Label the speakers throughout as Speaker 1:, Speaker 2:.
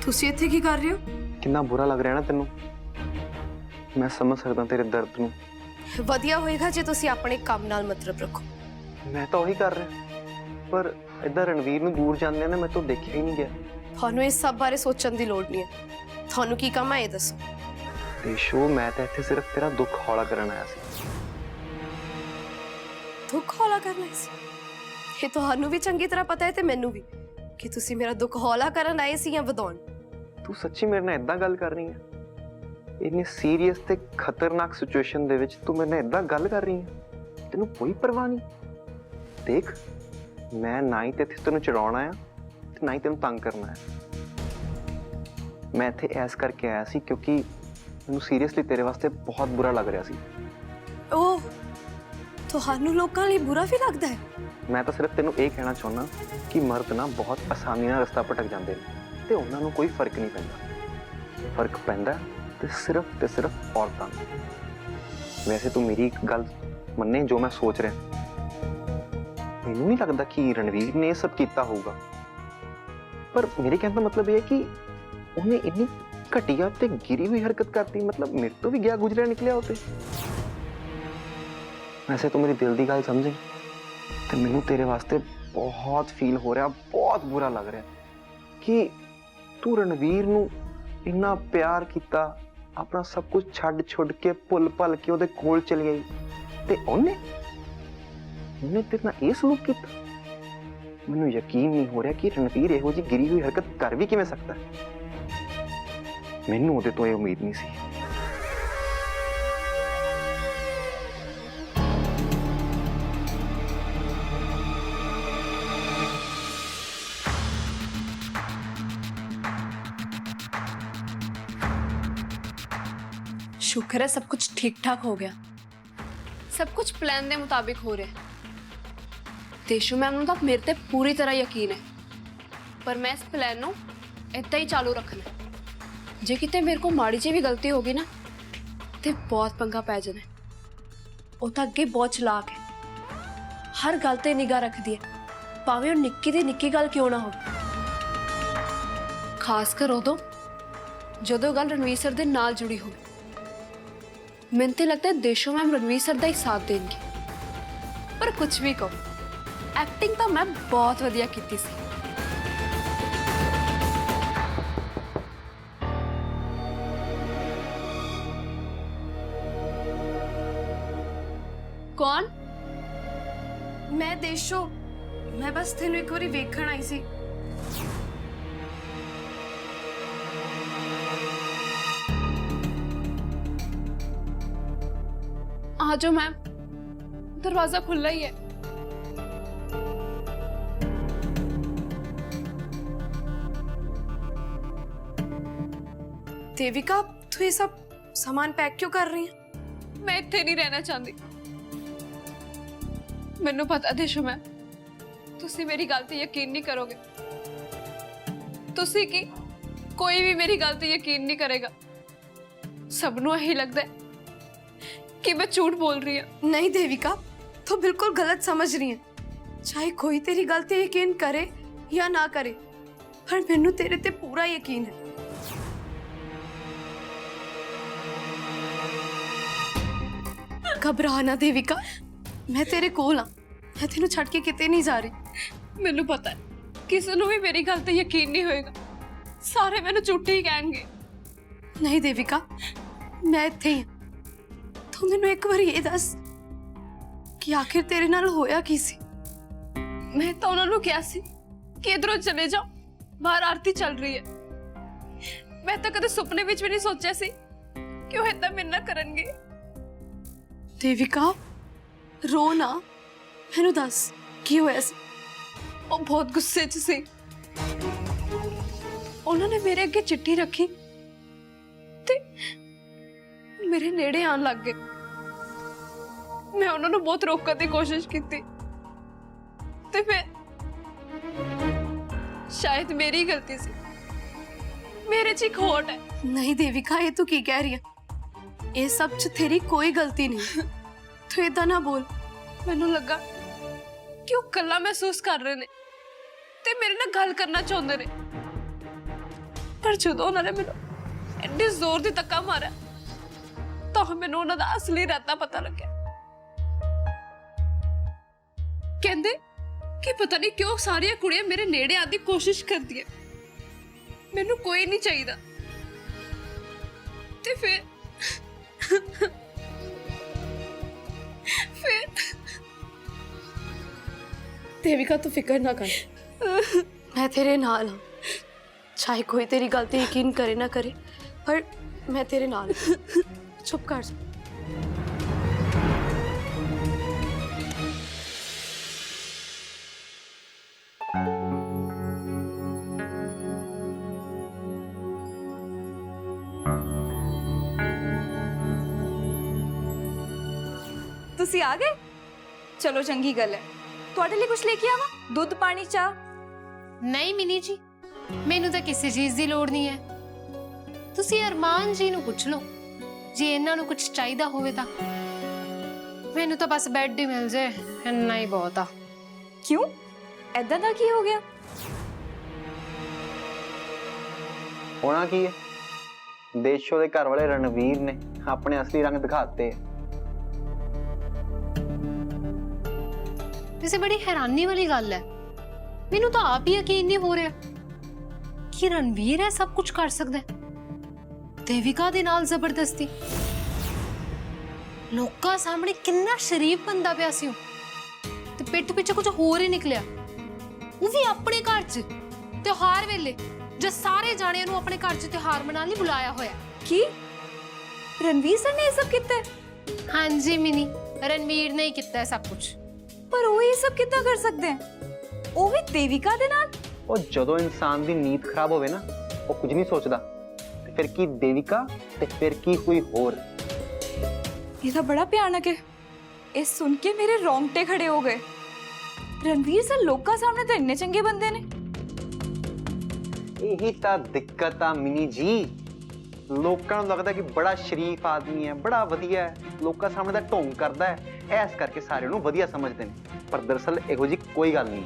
Speaker 1: ਤੁਸੀਂ ਇੱਥੇ ਕੀ ਕਰ ਰਹੇ ਹੋ?
Speaker 2: कितना बुरा लग रहा है ना तेनू। मैं समझ सकता तेरे दर्द नू।
Speaker 1: ਵਧੀਆ ਹੋਏਗਾ ਜੇ ਤੁਸੀਂ ਆਪਣੇ ਕੰਮ ਨਾਲ ਮਤਲਬ ਰੱਖੋ।
Speaker 2: मैं तो वही कर रहा पर इधर रणवीर नू दूर जाने ने मैं तो देखा ही नहीं गया।
Speaker 1: ਤੁਹਾਨੂੰ ਇਸ ਸਭ ਬਾਰੇ ਸੋਚਣ ਦੀ ਲੋੜ ਨਹੀਂ ਹੈ। ਤੁਹਾਨੂੰ ਕੀ ਕੰਮ ਹੈ ਇਹ ਦੱਸੋ।
Speaker 2: देशो मैं तो इत्थे सिर्फ तेरा दुख हौला करन आया सी।
Speaker 1: ਦੁੱਖ ਹੌਲਾ ਕਰਨਾ ਸੀ? ਇਹ ਤੁਹਾਨੂੰ ਵੀ ਚੰਗੀ ਤਰ੍ਹਾਂ ਪਤਾ ਹੈ ਤੇ ਮੈਨੂੰ ਵੀ ਕਿ ਤੁਸੀਂ ਮੇਰਾ ਦੁੱਖ ਹੌਲਾ ਕਰਨ ਆਏ ਸੀ ਜਾਂ ਵਧਾਉਣ।
Speaker 2: तू सच्ची मेरे नाल इदां गल कर रही है? इन्नी सीरियस ते खतरनाक सिचुएशन दे विच तू मेरे नाल इदां गल कर रही है? तेनू कोई परवाह नहीं? देख मैं ना ही इत्थे तेनू चढ़ाउणा है ते ना ही तेनू तंग करना है। मैं इत्थे ऐस करके आया सी क्योंकि मैनू सीरियसली तेरे वास्ते बहुत बुरा लग रहा सी।
Speaker 1: ओह, ਤੁਹਾਨੂੰ ਲੋਕਾਂ ਲਈ ਬੁਰਾ ਵੀ ਲੱਗਦਾ ਹੈ?
Speaker 2: मैं तो सिर्फ तेनू ਇਹ कहना चाहना कि मर्द ना बहुत आसानी नाल रस्ता भटक जाते हैं ते उन्हां नू कोई फर्क नहीं पैंदा। फर्क पैंदा ते सिर्फ औरतां नू। वैसे तू मेरी एक गल मन्ने जो मैं सोच रहा, मैनू नहीं लगता कि रणवीर ने सब किया होगा, पर मेरे कहने का मतलब यह है कि उन्हें इन्नी घटिया ते गिरी हुई हरकत करती, मतलब मेरे तो भी गया गुजरा निकलिया होते। वैसे तो मेरी दिल की गल समझे तो मैनू तेरे वास्ते बहुत फील हो रहा, बहुत बुरा लग रहा कि तू रणवीर नू इन्ना प्यार किया, अपना सब कुछ छड़ छुड़ के भुल भल के ओदे कोल चली आई ते ओने तेरे नाल इह सलूक किया। मैनू यकीन नहीं हो रहा कि रणवीर इहो जी गिरी हुई हरकत कर भी किवें सकता है। मैनू ओदे तो यह उम्मीद नहीं सी।
Speaker 3: शुक्र है सब कुछ ठीक ठाक हो गया, सब कुछ प्लान के मुताबिक हो रहा है। देशू मैम नूं तां मेरे ते पूरी तरह यकीन है, पर मैं इस प्लान नूं इदां ही चालू रखना। जे किते मेरे को माड़ी जी भी गलती होगी ना तो बहुत पंगा पै जाना। वो तो अगे बहुत चलाक है, हर गल ते निगाह रखदी है, भावें वो निक्की दी निक्की गल क्यों ना हो। खासकर उदों जदों गल रणवीर सर दे नाल जुड़ी हो। मैंने तो लगता है देशों मैम रणवीर सर का ही साथ देंगे, पर कुछ भी कहो, एक्टिंग तो मैं बहुत वधिया की सी। कौन?
Speaker 1: मैं देशो, मैं बस तेनू एक बारी वेखण आई सी।
Speaker 3: आ जाओ मैम, दरवाजा खुला ही है।
Speaker 1: देविका, तू ये सब सामान पैक क्यों कर रही है?
Speaker 3: मैं इत्थे नहीं रहना चाहती। मैनू पता देशो मैम, तुसी मेरी गल ते यकीन नहीं करोगे। तुसी की कोई भी मेरी गल ते यकीन नहीं करेगा। सबनों यही लगता है कि मैं झूठ बोल रही हूँ।
Speaker 1: नहीं देविका, तो बिल्कुल गलत समझ रही है। चाहे कोई तेरी गल ते यकीन करे या ना करे, पर मैनू तेरे ते पूरा यकीन है। घबरा ना देविका, मैं तेरे कोल हाँ, मैं तेनू छड़ के किते नहीं जा रही।
Speaker 3: मैनू पता है किसी नू भी मेरी गल ते यकीन नहीं होएगा, सारे मैनू झूठी ही कहेंगे।
Speaker 1: नहीं देविका, मैं इत्थे ही। तू मैनू एक बार ये दस कि आखिर तेरे नाल होया की सी?
Speaker 3: मैं तो उन्होंने कहा सी कि इधरों चले जाओ, बाहर आरती चल रही है। मैं तो कदे सुपने विच भी नहीं सोचा सी कि वो इतना मेरे नाल करनगे।
Speaker 1: देविका, रो ना, मैनू दस की होया सी?
Speaker 3: वो बहुत गुस्से च सी। उन्होंने मेरे अगे चिट्ठी रखी ते मेरे नेड़े आन लग गए। मैं उन्होंने बहुत रोकने की कोशिश की ते फिर शायद मेरी गलती सी, मेरे च एक खोट है।
Speaker 1: नहीं देविका, ये तू की कह रही है? ये सब च तेरी कोई गलती नहीं। तू इदा ना बोल।
Speaker 3: मैनू लगा कि वो कला महसूस कर रहे ने ते मेरे नाल गल करना चाहते ने, पर ਪਰ ਜਦੋਂ ਉਹਨਾਂ ਨੇ ਮੈਨੂੰ ਇੰਨੇ ਜ਼ੋਰ ਦੀ ਧੱਕਾ ਮਾਰਿਆ ਤਾਂ ਮੈਨੂੰ ਉਹਨਾਂ ਦਾ ਅਸਲੀ ਇਰਾਦਾ ਪਤਾ ਲੱਗਿਆ। ਕਹਿੰਦੇ ਕਿ ਪਤਾ ਨਹੀਂ ਕਿਉਂ ਸਾਰੀਆਂ ਕੁੜੀਆਂ ਮੇਰੇ ਨੇੜੇ ਆਉਣ ਦੀ ਕੋਸ਼ਿਸ਼ ਕਰਦੀਆਂ, ਮੈਨੂੰ ਕੋਈ ਨਹੀਂ ਚਾਹੀਦਾ। ਤੇ ਫਿਰ
Speaker 1: देविका तू फिक्र ना कर, मैं तेरे नाल हाँ। चाहे कोई तेरी गल ते यकीन करे ना करे, पर मैं तेरे नाल हूं। चुप कर जा।
Speaker 4: ਤੁਸੀਂ ਆ ਗਏ? ਚਲੋ ਚੰਗੀ ਗੱਲ ਹੈ। ਤੁਹਾਡੇ ਲਈ ਕੁਝ ਲੈ ਕੇ ਆਵਾਂ? ਦੁੱਧ, ਪਾਣੀ, ਚਾਹ?
Speaker 5: ਨਹੀਂ ਮਿਨੀ ਜੀ, ਮੈਨੂੰ ਤਾਂ ਕਿਸੇ ਚੀਜ਼ ਦੀ ਲੋੜ ਨਹੀਂ ਹੈ। ਤੁਸੀਂ ਅਰਮਾਨ ਜੀ ਨੂੰ ਪੁੱਛ ਲਓ, ਜੇ ਇਹਨਾਂ ਨੂੰ ਕੁਝ ਚਾਹੀਦਾ ਹੋਵੇ ਤਾਂ। ਮੈਨੂੰ ਤਾਂ ਬਸ ਬੈੱਡ ਹੀ ਮਿਲ ਜੇ, ਇੰਨਾ ਹੀ ਬਹੁਤ ਆ।
Speaker 4: ਕਿਉਂ? ਐਦਾਂ ਦਾ ਕੀ ਹੋ ਗਿਆ?
Speaker 2: ਹੋਣਾ ਕੀ ਹੈ, ਦੇਸ਼ੋ ਦੇ ਘਰ ਵਾਲੇ ਰਣਵੀਰ ਨੇ ਆਪਣੇ ਅਸਲੀ ਰੰਗ ਦਿਖਾਤੇ।
Speaker 5: ਵੈਸੇ ਬੜੀ ਹੈਰਾਨੀ ਵਾਲੀ ਗੱਲ ਹੈ, ਮੈਨੂੰ ਤਾਂ ਆਪ ਹੀ ਯਕੀਨ ਨਹੀਂ ਹੋ ਰਿਹਾ ਕਿ ਰਣਵੀਰ ਇਹ ਸਭ ਕੁਝ ਕਰ ਸਕਦਾ ਹੈ ਦੇਵਿਕਾ ਦੇ ਨਾਲ ਜ਼ਬਰਦਸਤੀ। ਲੋਕਾਂ ਸਾਹਮਣੇ ਕਿੰਨਾ ਸ਼ਰੀਫ ਬੰਦਾ ਪਿਆ ਸੀ ਉਹ, ਤੇ ਪਿੱਠ ਪਿੱਛੇ ਕੁਝ ਹੋਰ ਹੀ ਨਿਕਲਿਆ, ਉਹ ਵੀ ਆਪਣੇ ਘਰ 'ਚ ਤਿਉਹਾਰ ਵੇਲੇ, ਜਦ ਸਾਰੇ ਜਾਣਿਆਂ ਨੂੰ ਆਪਣੇ ਘਰ 'ਚ ਤਿਉਹਾਰ ਮਨਾਉਣ ਲਈ ਬੁਲਾਇਆ ਹੋਇਆ।
Speaker 4: ਕੀ ਰਣਵੀਰ ਸਰ ਨੇ ਇਹ ਸਭ ਕੀਤਾ ਹੈ?
Speaker 5: ਹਾਂਜੀ ਮਿਨੀ, ਰਣਵੀਰ ਨੇ ਹੀ ਕੀਤਾ ਹੈ ਸਭ ਕੁਝ।
Speaker 4: ਪਰ ਉਹ ਇਹ ਸਭ ਕਿੱਦਾਂ ਕਰ ਸਕਦੇ ਹੈ, ਉਹ ਵੀ ਦੇਵਿਕਾ ਦੇ ਨਾਲ?
Speaker 2: ਉਹ ਜਦੋਂ ਇਨਸਾਨ ਦੀ ਨੀਂਦ ਖਰਾਬ ਹੋਵੇ ਨਾ, ਉਹ ਕੁਝ ਨਹੀਂ ਸੋਚਦਾ। ਤੇ ਫਿਰ ਕੀ ਦੇਵਿਕਾ, ਤੇ ਫਿਰ ਕੀ ਕੋਈ ਹੋਰ।
Speaker 4: ਇਹ ਤਾਂ ਬੜਾ ਭਿਆਨਕ ਹੈ। ਇਹ ਸੁਣ ਕੇ ਮੇਰੇ ਰੋਂਗਟੇ ਖੜੇ ਹੋ ਗਏ। ਰਣਵੀਰ ਸਰ ਲੋਕਾਂ ਸਾਹਮਣੇ ਤਾਂ ਇੰਨੇ ਚੰਗੇ ਬੰਦੇ ਨੇ।
Speaker 2: ਇਹੀ ਤਾਂ ਦਿੱਕਤ ਆ ਮਿਨੀ ਜੀ, ਲੋਕਾਂ ਨੂੰ ਲੱਗਦਾ ਕਿ ਬੜਾ ਸ਼ਰੀਫ ਆਦਮੀ ਹੈ, ਬੜਾ ਵਧੀਆ ਹੈ, ਲੋਕਾਂ ਸਾਹਮਣੇ ਦਾ ਢੋਂਗ ਕਰਦਾ ਹੈ, ਇਸ ਕਰਕੇ ਸਾਰਿਆਂ ਨੂੰ ਵਧੀਆ ਸਮਝਦੇ ਨੇ। ਪਰ ਦਰਅਸਲ ਇਹੋ ਜਿਹੀ ਕੋਈ ਗੱਲ ਨਹੀਂ।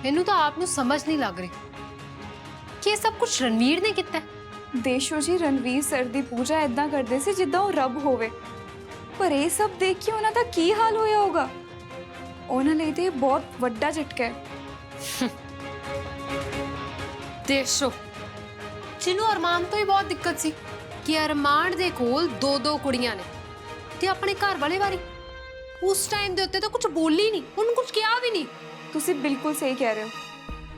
Speaker 5: ਮੈਨੂੰ ਤਾਂ ਆਪ ਨੂੰ ਸਮਝ ਨਹੀਂ ਲੱਗ ਰਹੀ ਕਿ ਇਹ ਸਭ ਕੁਝ ਰਣਵੀਰ ਨੇ ਕੀਤਾ ਹੈ।
Speaker 4: ਦੇਸ਼ੋ ਜੀ ਰਣਵੀਰ ਸਰ ਦੀ ਪੂਜਾ ਐਦਾਂ ਕਰਦੇ ਸੀ ਜਿੱਦਾਂ ਉਹ ਰੱਬ ਹੋਵੇ, ਪਰ ਇਹ ਸਭ ਦੇਖ ਕੇ ਉਹਨਾਂ ਦਾ ਕੀ ਹਾਲ ਹੋਇਆ ਹੋਗਾ। ਉਹਨਾਂ ਲਈ ਤੇ ਬਹੁਤ ਵੱਡਾ ਝਟਕਾ ਹੈ।
Speaker 5: ਦੇਸ਼ੋ ਜਿਹਨੂੰ ਅਰਮਾਨ ਤੋਂ ਹੀ ਬਹੁਤ ਦਿੱਕਤ ਸੀ ਕਿ ਅਰਮਾਨ ਦੇ ਕੋਲ ਦੋ ਕੁੜੀਆਂ ਨੇ, ਤੇ ਆਪਣੇ ਘਰ ਵਾਲੇ ਵਾਰੀ ਉਸ ਟਾਈਮ ਦੇ ਉੱਤੇ ਤਾਂ ਕੁਝ ਬੋਲੀ ਨਹੀਂ, ਉਹਨੂੰ ਕੁਝ ਕਿਹਾ ਵੀ ਨਹੀਂ।
Speaker 4: ਤੁਸੀਂ ਬਿਲਕੁਲ ਸਹੀ ਕਹਿ ਰਹੇ ਹੋ।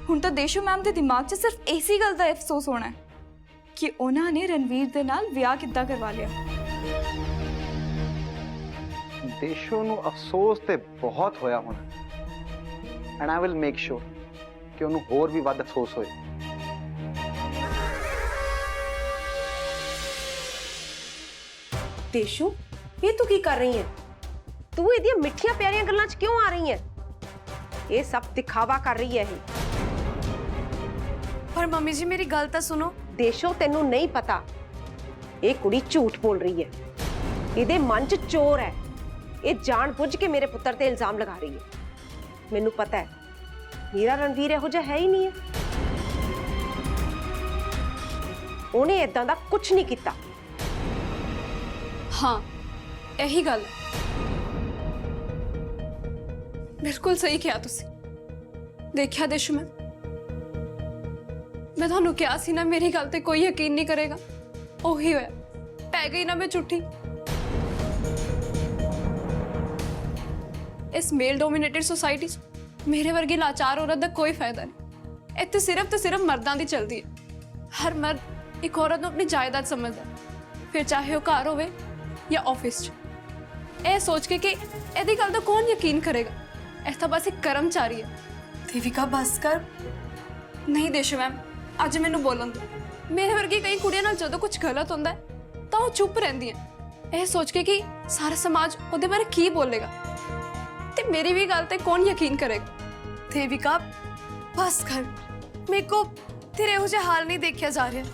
Speaker 4: ਹੁਣ ਤਾਂ ਦੇਸ਼ੋ ਮੈਮ ਦੇ ਦਿਮਾਗ 'ਚ ਸਿਰਫ ਇਸੇ ਗੱਲ ਦਾ ਅਫਸੋਸ ਹੋਣਾ ਹੈ ਕਿ ਉਹਨਾਂ ਨੇ ਰਣਵੀਰ ਦੇ ਨਾਲ ਵਿਆਹ ਕਿੱਦਾਂ ਕਰਵਾ ਲਿਆ।
Speaker 2: ਦੇਸ਼ੋ ਨੂੰ ਅਫਸੋਸ ਤੇ ਬਹੁਤ ਹੋਇਆ ਹੋਣਾ, and I will make sure ਕਿ ਉਹਨੂੰ ਹੋਰ ਵੀ ਵੱਧ ਅਫਸੋਸ ਹੋਏ।
Speaker 6: ਦੇਸ਼ੂ, ਇਹ ਤੂੰ ਕੀ ਕਰ ਰਹੀ ਹੈ? ਤੂੰ ਇਹਦੀਆਂ ਮਿੱਠੀਆਂ ਪਿਆਰੀਆਂ ਗੱਲਾਂ 'ਚ ਕਿਉਂ ਆ ਰਹੀ ਹੈ? ਇਹ ਸਭ ਦਿਖਾਵਾ ਕਰ ਰਹੀ ਹੈ ਇਹ।
Speaker 1: पर मम्मी जी मेरी गल तो सुनो।
Speaker 6: ਦੇਸ਼ੋ, ਤੈਨੂੰ ਨਹੀਂ ਪਤਾ, ਇਹ ਕੁੜੀ ਝੂਠ ਬੋਲ ਰਹੀ ਹੈ। ਇਹਦੇ ਮਨ 'ਚ ਚੋਰ ਹੈ। ਇਹ ਜਾਣ-ਬੁੱਝ ਕੇ ਮੇਰੇ ਪੁੱਤਰ ਤੇ ਇਲਜ਼ਾਮ ਲਗਾ ਰਹੀ ਹੈ। ਮੈਨੂੰ ਪਤਾ ਹੈ ਮੇਰਾ ਰਣਵੀਰ ਇਹੋ ਜਿਹਾ ਹੈ ਹੀ ਨਹੀਂ ਹੈ। ਉਹਨੇ ਇਦਾਂ ਦਾ ਕੁਝ ਨਹੀਂ ਕੀਤਾ।
Speaker 3: हाँ यही गल बिल्कुल सही कहा तुसी। देखिया देशु मैं थानू कहा सी ना, मेरी गल ते कोई यकीन नहीं करेगा। ओही होया, पै गई ना मैं झूठी। इस मेल डोमिनेटेड सोसाइटी मेरे वर्गी लाचार औरत का कोई फायदा नहीं। इत्थे सिर्फ तो सिर्फ मर्दां दी चलती है। हर मर्द एक औरत नूं अपनी जायदाद समझदा, फिर चाहे वह घर होवे या ऑफिस च। ਇਹ सोच के कि ਇਹਦੀ ਗੱਲ ਦਾ कौन यकीन करेगा, ਇਹ ਤਾਂ बस एक कर्मचारी है।
Speaker 1: देविका बस कर।
Speaker 3: नहीं देशो मैम, ਅੱਜ ਮੈਨੂੰ ਬੋਲਣ ਦਿਓ। ਮੇਰੇ ਵਰਗੀ ਕਈ ਕੁੜੀਆਂ ਨਾਲ ਜਦੋਂ ਕੁਝ ਗਲਤ ਹੁੰਦਾ ਹੈ ਤਾਂ ਉਹ ਚੁੱਪ ਰਹਿੰਦੀਆਂ, ਇਹ ਸੋਚ ਕੇ ਕਿ ਸਾਰਾ ਸਮਾਜ ਉਹਦੇ ਬਾਰੇ ਕੀ ਬੋਲੇਗਾ ਤੇ ਮੇਰੀ ਵੀ ਗੱਲ ਤੇ ਕੌਣ ਯਕੀਨ ਕਰੇਗਾ।
Speaker 1: देविका बस कर, मेरे को तेरे हो हाल नहीं देखा जा रहा।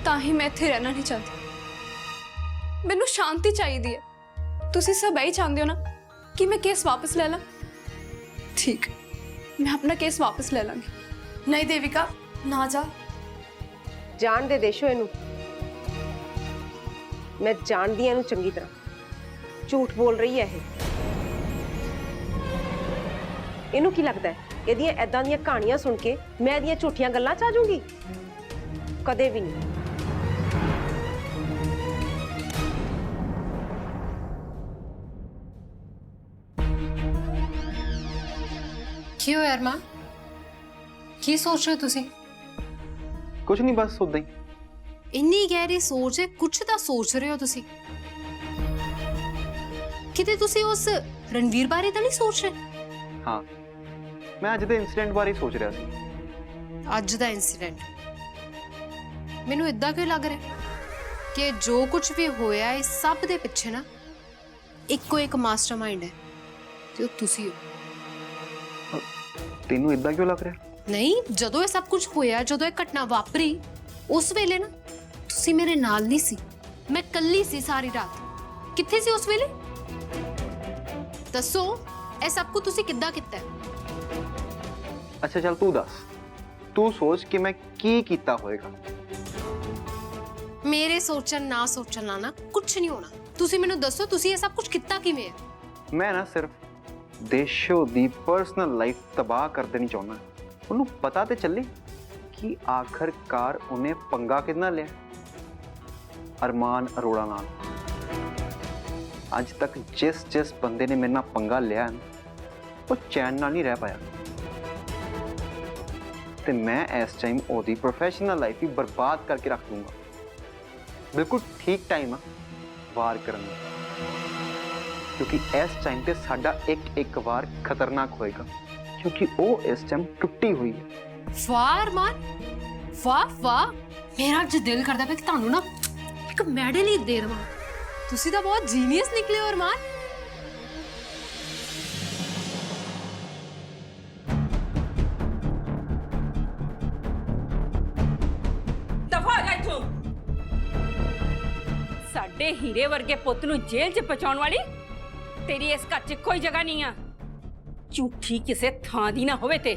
Speaker 3: ਤਾਂ ਹੀ ਮੈਂ ਇੱਥੇ ਰਹਿਣਾ ਨਹੀਂ ਚਾਹਦੀ। ਮੈਨੂੰ ਸ਼ਾਂਤੀ ਚਾਹੀਦੀ ਹੈ। ਤੁਸੀਂ ਸਭ ਇਹੀ ਚਾਹੁੰਦੇ ਹੋ ਨਾ कि मैं केस वापस ले ला? ठीक, मैं अपना केस वापस ले लांगी,
Speaker 1: नहीं देविका, ना जा।
Speaker 6: ਜਾਣ ਦੇ ਦੇਸ਼ੋ ਇਹਨੂੰ। ਮੈਂ ਜਾਣਦੀ ਹਾਂ ਇਹਨੂੰ ਚੰਗੀ ਤਰ੍ਹਾਂ, ਝੂਠ ਬੋਲ ਰਹੀ ਹੈ ਇਹ। ਇਹਨੂੰ ਕੀ ਲੱਗਦਾ ਹੈ ਇਹਦੀਆਂ ਐਦਾਂ ਦੀਆਂ ਕਹਾਣੀਆਂ ਸੁਣ ਕੇ ਮੈਂ ਇਹਦੀਆਂ ਝੂਠੀਆਂ ਗੱਲਾਂ 'ਚ ਆ ਜਾਊਂਗੀ? ਕਦੇ ਵੀ ਨਹੀਂ।
Speaker 5: ਕੀ ਹੋਇਆ ਅਰਮਾਨ? ਕੀ ਸੋਚ ਰਹੇ ਹੋ ਤੁਸੀਂ?
Speaker 2: ਕੁਝ ਨਹੀਂ, ਬਸ ਉਦਾਂ ਹੀ।
Speaker 5: ਇੰਨੀ ਗਹਿਰੀ ਸੋਚ ਹੈ, ਕੁਝ ਤਾਂ ਸੋਚ ਰਹੇ ਹੋ ਤੁਸੀਂ। ਕਿਤੇ ਤੁਸੀਂ ਉਸ ਰਣਵੀਰ ਬਾਰੇ ਤਾਂ ਨਹੀਂ ਸੋਚ ਰਹੇ?
Speaker 2: ਹਾਂ, ਮੈਂ ਅੱਜ ਦੇ ਇਨਸੀਡੈਂਟ ਬਾਰੇ ਹੀ ਸੋਚ ਰਿਹਾ ਸੀ।
Speaker 5: ਅੱਜ ਦਾ ਇਨਸੀਡੈਂਟ ਮੈਨੂੰ ਇਦਾਂ ਕਿਉਂ ਲੱਗ ਰਿਹਾ ਕਿ ਜੋ ਕੁਝ ਵੀ ਹੋਇਆ ਹੈ ਸਭ ਦੇ ਪਿੱਛੇ ਨਾ ਇੱਕੋ ਇੱਕ ਮਾਸਟਰਮਾਈਂਡ ਹੈ ਤੇ ਉਹ ਤੁਸੀਂ ਹੋ।
Speaker 2: ਤੈਨੂੰ ਇਦਾਂ ਕਿਉਂ ਲੱਗ ਰਿਹਾ?
Speaker 5: ਨਹੀਂ, ਜਦੋਂ ਇਹ ਸਭ ਕੁਝ ਹੋਇਆ, ਜਦੋਂ ਇਹ ਘਟਨਾ ਵਾਪਰੀ, ਉਸ ਵੇਲੇ ਨਾ ਤੁਸੀਂ ਮੇਰੇ ਨਾਲ ਨਹੀਂ ਸੀ। ਮੈਂ ਇਕੱਲੀ ਸੀ ਸਾਰੀ ਰਾਤ। ਕਿੱਥੇ ਸੀ ਉਸ ਵੇਲੇ? ਦੱਸੋ, ਇਹ ਸਭ ਕੁਝ ਤੁਸੀਂ ਕਿੱਦਾਂ ਕੀਤਾ ਹੈ?
Speaker 2: ਅੱਛਾ ਚੱਲ ਤੂੰ ਦੱਸ, ਤੂੰ ਸੋਚ ਕਿ ਮੈਂ ਕੀ ਕੀਤਾ ਹੋਏਗਾ।
Speaker 5: ਮੇਰੇ ਸੋਚਣ ਨਾ ਸੋਚਣ ਨਾਲ ਨਾ ਕੁਝ ਨਹੀਂ ਹੋਣਾ। ਤੁਸੀਂ ਮੈਨੂੰ ਦੱਸੋ, ਤੁਸੀਂ ਇਹ ਸਭ ਕੁਝ ਕੀਤਾ ਕਿਵੇਂ ਹੈ?
Speaker 2: ਮੈਂ ਨਾ ਸਿਰਫ ਦੇਸ਼ੋ ਦੀ ਪਰਸਨਲ ਲਾਈਫ ਤਬਾਹ ਕਰ ਦੇਣੀ ਚਾਹੁੰਦਾ। ਉਹਨੂੰ ਪਤਾ ਤੇ ਚੱਲੇ ਕਿ ਆਖਰਕਾਰ ਉਹਨੇ ਪੰਗਾ ਕਿਹਦੇ ਨਾਲ ਲਿਆ। ਅਰਮਾਨ ਅਰੋੜਾ ਨਾਲ। ਅੱਜ ਤੱਕ ਜਿਸ ਬੰਦੇ ਨੇ ਮੇਰੇ ਨਾਲ ਪੰਗਾ ਲਿਆ ਉਹ ਚੈਨ ਨਾਲ ਨਹੀਂ ਰਹਿ ਪਾਇਆ ਤੇ ਮੈਂ ਇਸ ਟਾਈਮ ਉਹਦੀ ਪ੍ਰੋਫੈਸ਼ਨਲ ਲਾਈਫ ਹੀ ਬਰਬਾਦ ਕਰਕੇ ਰੱਖ ਦੂੰਗਾ। ਬਿਲਕੁਲ ਠੀਕ ਟਾਈਮ ਆ ਵਾਰ ਕਰਨ ਦਾ, ਕਿਉਂਕਿ ਇਸ ਟਾਈਮ ਤੇ ਸਾਡਾ ਇੱਕ ਵਾਰ ਖਤਰਨਾਕ ਹੋਏਗਾ, ਕਿਉਂਕਿ ਉਹ ਇਸ ਟਾਈਮ ਟੁੱਟੀ ਹੋਈ ਹੈ।
Speaker 5: ਵਾਹ ਅਰਮਾਨ, ਵਾਹ ਵਾਹ। ਮੇਰਾ ਅੱਜ ਦਿਲ ਕਰਦਾ ਪਿਆ ਕਿ ਤੁਹਾਨੂੰ ਨਾ ਇੱਕ ਮੈਡਲ ਹੀ ਦੇ ਦੇਵਾਂ। ਤੁਸੀਂ ਤਾਂ ਬਹੁਤ ਜੀਨੀਅਸ ਨਿਕਲੇ ਹੋ ਅਰਮਾਨ।
Speaker 7: ਦਫਾ ਜਾ ਇੱਥੋਂ। ਸਾਡੇ ਹੀਰੇ ਵਰਗੇ ਪੁੱਤ ਨੂੰ ਜੇਲ੍ਹ 'ਚ ਪਹੁੰਚਾਉਣ ਵਾਲੀ ਤੇਰੀ ਇਸ ਘਰ 'ਚ ਕੋਈ ਜਗ੍ਹਾ ਨਹੀਂ ਆ। ਝੂਠੀ ਕਿਸੇ ਥਾਂ ਦੀ ਨਾ ਹੋਵੇ ਤੇ।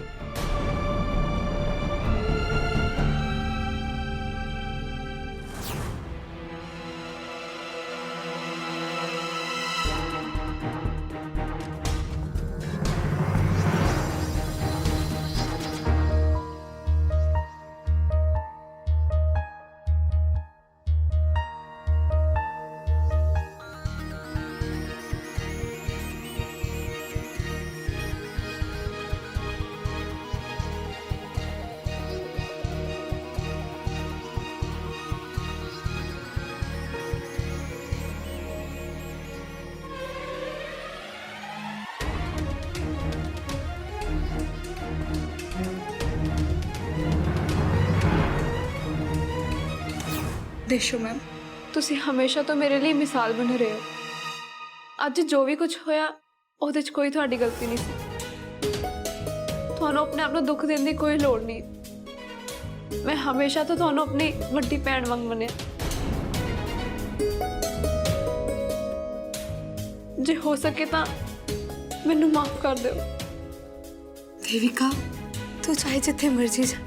Speaker 4: ਦੇਸ਼ੋ ਮੈਮ,
Speaker 1: ਤੁਸੀਂ ਹਮੇਸ਼ਾ ਤੋਂ ਮੇਰੇ ਲਈ ਮਿਸਾਲ ਬਣ ਰਹੇ ਹੋ। ਅੱਜ ਜੋ ਵੀ ਕੁਝ ਹੋਇਆ ਉਹਦੇ 'ਚ ਕੋਈ ਤੁਹਾਡੀ ਗਲਤੀ ਨਹੀਂ ਸੀ। ਤੁਹਾਨੂੰ ਆਪਣੇ ਆਪ ਨੂੰ ਦੁੱਖ ਦੇਣ ਦੀ ਕੋਈ ਲੋੜ ਨਹੀਂ। ਮੈਂ ਹਮੇਸ਼ਾ ਤੋਂ ਤੁਹਾਨੂੰ ਆਪਣੀ ਵੱਡੀ ਭੈਣ ਵਾਂਗ ਮੰਨਿਆ। ਜੇ ਹੋ ਸਕੇ ਤਾਂ ਮੈਨੂੰ ਮਾਫ ਕਰ ਦਿਓ। ਦੇਵਿਕਾ, ਤੂੰ ਚਾਹੇ ਜਿੱਥੇ ਮਰਜ਼ੀ ਜਾ,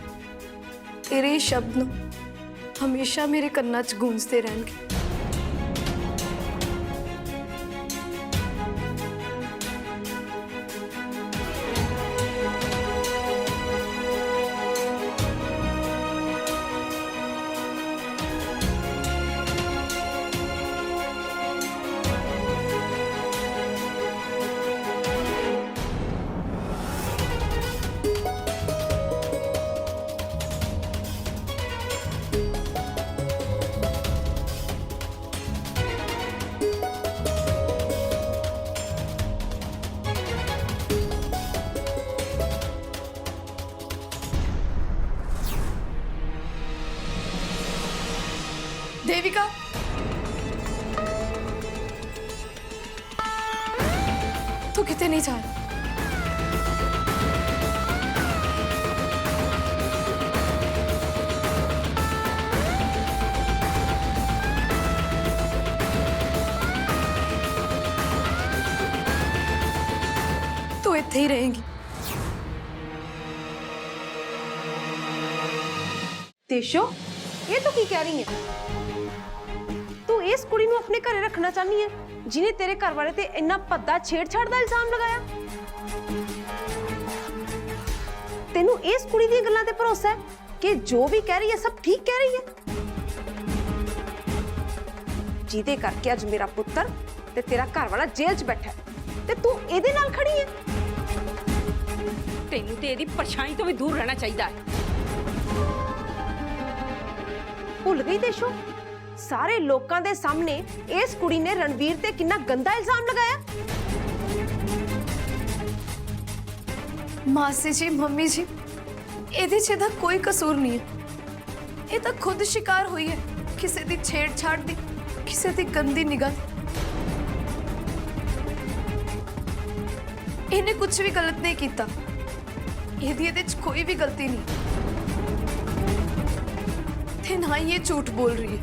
Speaker 1: ਤੇਰੇ ਇਹ ਸ਼ਬਦ ਨੂੰ ਹਮੇਸ਼ਾ ਮੇਰੇ ਕੰਨਾਂ 'ਚ ਗੂੰਜਦੇ ਰਹਿਣਗੇ। देविका, तू कितने नहीं जा रहा? तू इत्थे ही रहेगी।
Speaker 6: ਦੇਸ਼ੋ ਇਹ ਤੂੰ ਕੀ ਕਹਿ ਰਹੀ ਹੈ? ਤੂੰ ਇਸ ਕੁੜੀ ਨੂੰ ਆਪਣੇ ਘਰੇ ਰੱਖਣਾ ਚਾਹਨੀ ਹੈ ਜਿਹਨੇ ਤੇਰੇ ਘਰ ਵਾਲੇ ਤੇ ਇੰਨਾ ਭੱਦਾ ਛੇੜਛਾੜ ਦਾ ਇਲਜ਼ਾਮ ਲਗਾਇਆ? ਤੈਨੂੰ ਇਸ ਕੁੜੀ ਦੀਆਂ ਗੱਲਾਂ ਤੇ ਭਰੋਸਾ ਹੈ ਕਿ ਜੋ ਵੀ ਕਹਿ ਰਹੀ ਹੈ ਸਭ ਠੀਕ ਕਹਿ ਰਹੀ ਹੈ? ਜਿਹਦੇ ਕਰਕੇ ਅੱਜ ਮੇਰਾ ਪੁੱਤਰ ਤੇ ਤੇਰਾ ਘਰ ਵਾਲਾ ਜੇਲ੍ਹ 'ਚ ਬੈਠਾ ਹੈ ਤੇ ਤੂੰ ਇਹਦੇ ਨਾਲ ਖੜੀ ਹੈ।
Speaker 7: ਤੈਨੂੰ ਤੇ ਇਹਦੀ ਪਰਛਾਈ ਤੋਂ ਵੀ ਦੂਰ ਰਹਿਣਾ ਚਾਹੀਦਾ ਹੈ।
Speaker 6: ਭੁੱਲ ਗਈ ਦੇਸ਼ੋ, ਸਾਰੇ ਲੋਕਾਂ ਦੇ ਸਾਹਮਣੇ ਇਸ ਕੁੜੀ ਨੇ ਰਣਵੀਰ ਤੇ ਕਿੰਨਾ ਗੰਦਾ ਇਲਜ਼ਾਮ ਲਗਾਇਆ।
Speaker 1: ਮਾਸੀ ਜੀ, ਮੰਮੀ ਜੀ, ਇਹਦੇ 'ਚ ਇਹਦਾ ਕੋਈ ਕਸੂਰ ਨਹੀਂ ਹੈ। ਇਹ ਤਾਂ ਖੁਦ ਸ਼ਿਕਾਰ ਹੋਈ ਹੈ ਕਿਸੇ ਦੀ ਛੇੜਛਾੜ ਦੀ, ਕਿਸੇ ਦੀ ਗੰਦੀ ਨਿਗਾਹ ਦੀ। ਇਹਨੇ ਕੁਝ ਵੀ ਗਲਤ ਨਹੀਂ ਕੀਤਾ। ਇਹਦੇ 'ਚ ਕੋਈ ਵੀ ਗਲਤੀ ਨਹੀਂ ਤੇ ਨਾ ਹੀ ਇਹ ਝੂਠ ਬੋਲ ਰਹੀ ਹੈ।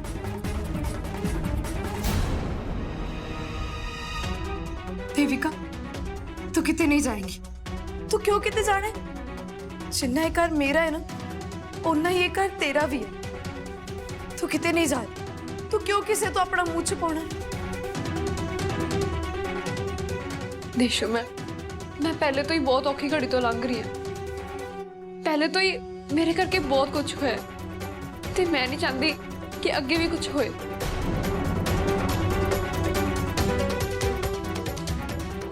Speaker 1: देविका, तू किते नहीं जाएंगी? तू क्यों किते जाना है? जिन्ना ये घर मेरा है ना, उन्ना ही ये घर तेरा भी है। तू किते नहीं जा रही। तू क्यों किसे तो अपना मुंह छुपाना है? देशो, मैं पहले तो ही बहुत औखी घड़ी तो लंघ रही है। पहले तो ही मेरे करके बहुत कुछ होया ते मैं नहीं चाहती कि अगे भी कुछ होए।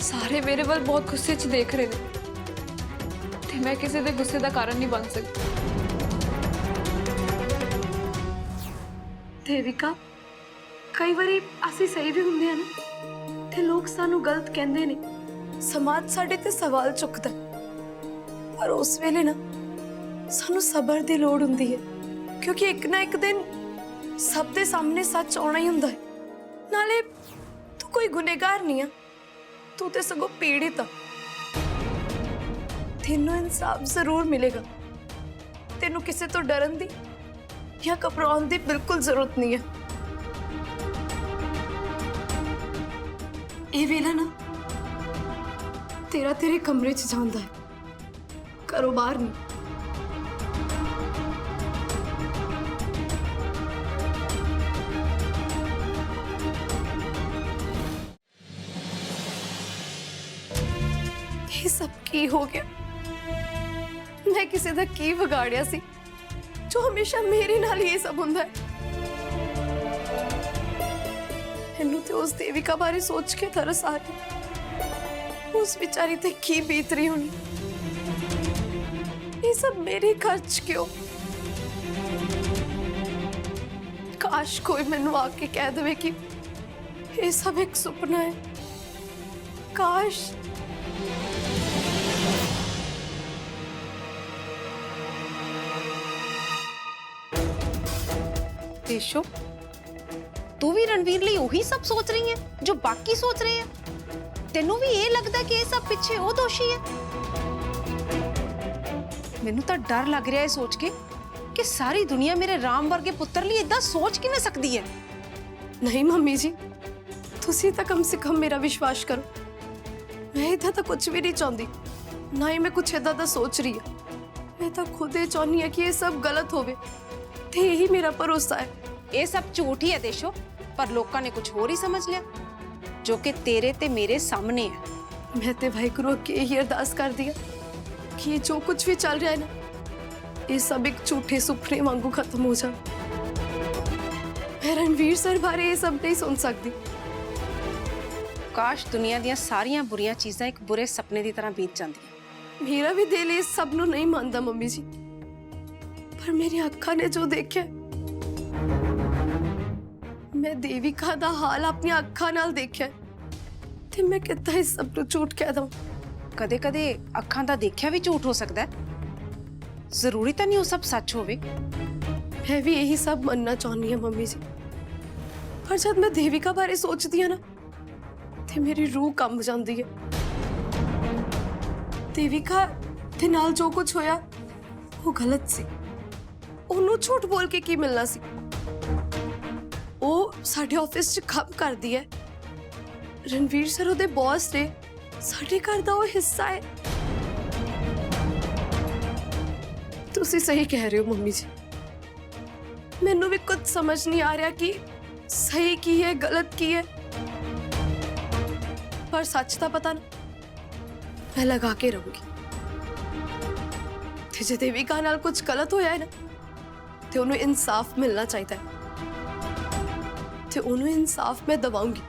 Speaker 1: सारे मेरे वाल बहुत गुस्से च देख रहे हैं ते मैं किसी दे गुस्से का कारण नहीं बन सकती। देविका, कई बारी असी सही भी हुंदे हैं ना ते लोग सानू गलत कहंदे ने, समाज साडे ते सवाल चुकदा, पर उस वेले ना सानू सबर दी लोड़ हुंदी है, क्योंकि एक ना एक दिन सब दे सामने सच आउणा ही हुंदा है। नाले तू कोई गुनहगार नहीं है, तू ते सगों पीड़ित आ। तेनों इंसाफ जरूर मिलेगा। तेनों किसी तो डरन दी या घबराउण दी बिल्कुल जरूरत नहीं है। ये वेला ना तेरा तेरे कमरे च जांदा है, घरों बाहर नहीं। ये सब की हो गया? मैं किसी दा की बिगाड़िया सी जो हमेशा मेरे नाल ये सब हुंदा है? इन्नू ते उस देविका बारे सोच के तरस आ रही। उस बेचारी ते की बीत रही होनी। ये सब मेरे खर्च क्यों? काश कोई मैनू आके कह दे कि ये सब एक सुपना है। काश।
Speaker 6: देशो, तू भी रणवीर ਲਈ ਉਹੀ ਸਭ ਸੋਚ ਰਹੀ ਹੈ ਜੋ ਬਾਕੀ ਸੋਚ ਰਹੇ ਆ? ਤੈਨੂੰ ਵੀ ਇਹ ਲੱਗਦਾ ਕਿ ਇਹ ਸਭ ਪਿੱਛੇ ਉਹ ਦੋਸ਼ੀ ਹੈ? ਮੈਨੂੰ ਤਾਂ ਡਰ ਲੱਗ ਰਿਹਾ ਹੈ ਸੋਚ ਕੇ ਕਿ ਸਾਰੀ ਦੁਨੀਆ ਮੇਰੇ ਰਾਮ ਵਰਗੇ ਪੁੱਤਰ ਲਈ ਇਦਾਂ ਸੋਚ ਕਿਵੇਂ ਸਕਦੀ ਹੈ?
Speaker 1: नहीं मम्मी जी, तुसी तो कम से कम मेरा विश्वास करो। मैं इदा तो कुछ भी नहीं चाहती, ना ही मैं कुछ इदा दा सोच रही है। मैं तो खुद ही चाहनी है कि ये सब गलत होवे ते यही मेरा भरोसा है।
Speaker 6: ਇਹ ਸਭ ਝੂਠ ਹੀ ਹੈ ਦੇਸ਼ੋ, ਪਰ ਲੋਕਾਂ ਨੇ ਕੁਝ ਹੋਰ ਹੀ ਸਮਝ ਲਿਆ ਜੋ ਕਿ ਤੇਰੇ ਤੇ ਮੇਰੇ ਸਾਹਮਣੇ ਹੈ।
Speaker 1: मैं ते वाहिगुरू अगे यही अरदास कर दिया कि ये जो कुछ भी चल रहा है ना, ये सब एक झूठे सुपने वांगू खत्म हो जाए। मैं रणवीर सर बारे ये सब नहीं सुन सकती।
Speaker 6: ਕਾਸ਼ ਦੁਨੀਆ ਦੀਆਂ ਸਾਰੀਆਂ ਬੁਰੀਆਂ ਚੀਜ਼ਾਂ ਇੱਕ ਬੁਰੇ ਸੁਪਨੇ ਦੀ ਤਰ੍ਹਾਂ ਬੀਤ ਜਾਂਦੀਆਂ।
Speaker 1: मेरा भी दिल इस सब नू नहीं मानता मम्मी जी, पर मेरी अखा ने जो देखा, मैं देविका दा हाल अपनी अखा नाल देखा ते मैं कितना इस सब नू झूठ कह दूं।
Speaker 6: ਕਦੇ-ਕਦੇ ਅੱਖਾਂ ਦਾ ਦੇਖਿਆ ਵੀ ਝੂਠ ਹੋ ਸਕਦਾ ਹੈ। ਜ਼ਰੂਰੀ ਤਾਂ ਨਹੀਂ ਉਹ ਸਭ ਸੱਚ ਹੋਵੇ।
Speaker 1: मैं भी यही सब मनना चाहनी है मम्मी जी, पर जब मैं देविका बारे सोचती हूं ना ते मेरी रूह कंब जाती है। देविका ते नाल जो कुछ होया वो गलत सी। ओनू झूठ बोल के की मिलना सी? वो साडे ऑफिस च काम करदी है। रणवीर सर ओदे बॉस ने, साडे घर दा वो हिस्सा है। तुसी सही कह रहे हो मम्मी जी, ਮੈਨੂੰ ਵੀ ਕੁਝ ਸਮਝ ਨਹੀਂ ਆ ਰਿਹਾ ਕਿ ਸਹੀ ਕੀ ਹੈ ਗਲਤ ਕੀ ਹੈ, ਪਰ ਸੱਚ ਤਾਂ ਪਤਾ ਨਾ ਮੈਂ ਲਗਾ ਕੇ ਰਹੂੰਗੀ। ਤੇ ਜੇ ਦੇਵਿਕਾ ਨਾਲ ਕੁਝ ਗਲਤ ਹੋਇਆ ਹੈ ਨਾ ਤੇ ਉਹਨੂੰ ਇਨਸਾਫ ਮਿਲਣਾ ਚਾਹੀਦਾ ਹੈ, ਤੇ ਉਹਨੂੰ ਇਨਸਾਫ ਮੈਂ ਦਵਾਉਂਗੀ।